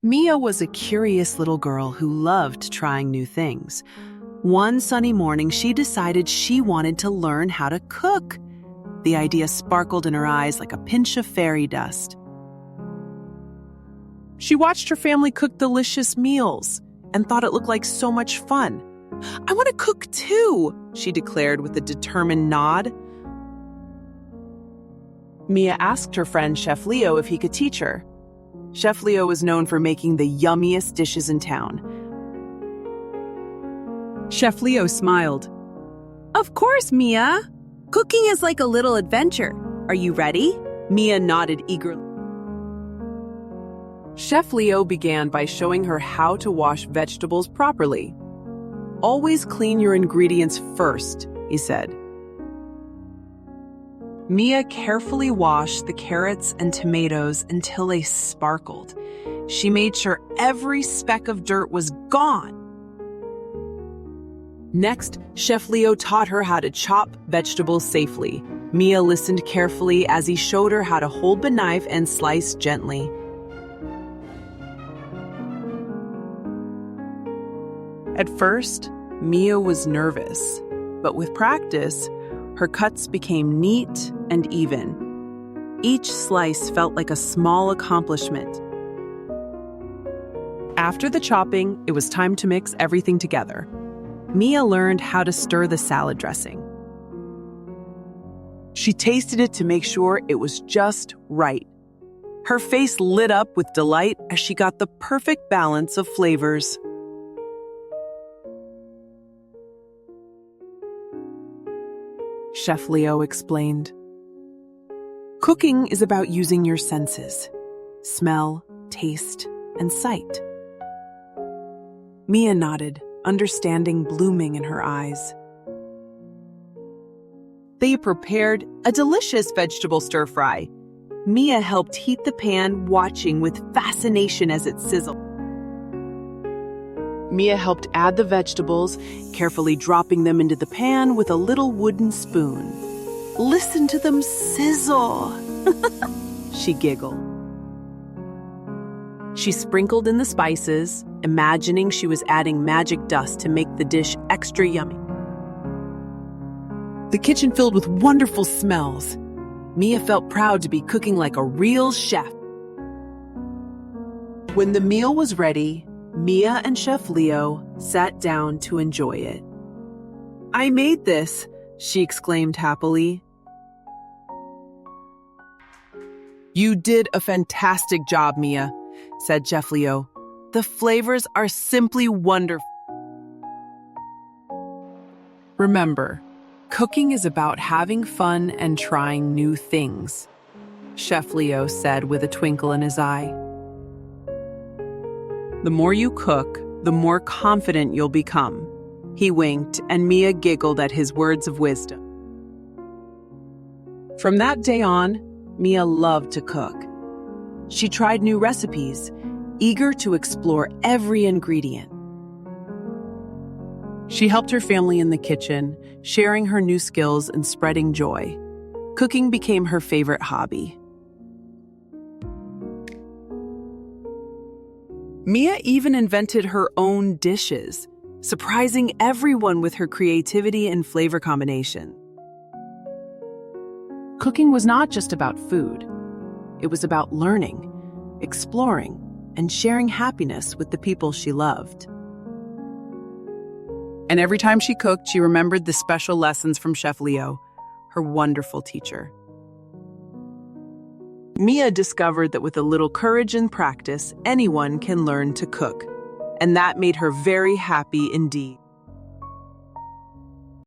Mia was a curious little girl who loved trying new things. One sunny morning, she decided she wanted to learn how to cook. The idea sparkled in her eyes like a pinch of fairy dust. She watched her family cook delicious meals and thought it looked like so much fun. "I want to cook too," she declared with a determined nod. Mia asked her friend Chef Leo if he could teach her. Chef Leo was known for making the yummiest dishes in town. Chef Leo smiled. Of course, Mia. Cooking is like a little adventure. Are you ready? Mia nodded eagerly. Chef Leo began by showing her how to wash vegetables properly. "Always clean your ingredients first," he said. Mia carefully washed the carrots and tomatoes until they sparkled. She made sure every speck of dirt was gone. Next, Chef Leo taught her how to chop vegetables safely. Mia listened carefully as he showed her how to hold the knife and slice gently. At first, Mia was nervous, but with practice, her cuts became neat and even. Each slice felt like a small accomplishment. After the chopping, it was time to mix everything together. Mia learned how to stir the salad dressing. She tasted it to make sure it was just right. Her face lit up with delight as she got the perfect balance of flavors. Chef Leo explained. Cooking is about using your senses: smell, taste, and sight. Mia nodded, understanding blooming in her eyes. They prepared a delicious vegetable stir-fry. Mia helped heat the pan, watching with fascination as it sizzled. Mia helped add the vegetables, carefully dropping them into the pan with a little wooden spoon. "Listen to them sizzle," she giggled. She sprinkled in the spices, imagining she was adding magic dust to make the dish extra yummy. The kitchen filled with wonderful smells. Mia felt proud to be cooking like a real chef. When the meal was ready, Mia and Chef Leo sat down to enjoy it. "I made this," she exclaimed happily. "You did a fantastic job, Mia," said Chef Leo. "The flavors are simply wonderful." Remember, cooking is about having fun and trying new things, Chef Leo said with a twinkle in his eye. "The more you cook, the more confident you'll become." He winked, and Mia giggled at his words of wisdom. From that day on, Mia loved to cook. She tried new recipes, eager to explore every ingredient. She helped her family in the kitchen, sharing her new skills and spreading joy. Cooking became her favorite hobby. Mia even invented her own dishes, surprising everyone with her creativity and flavor combination. Cooking was not just about food. It was about learning, exploring, and sharing happiness with the people she loved. And every time she cooked, she remembered the special lessons from Chef Leo, her wonderful teacher. Mia discovered that with a little courage and practice, anyone can learn to cook, and that made her very happy indeed.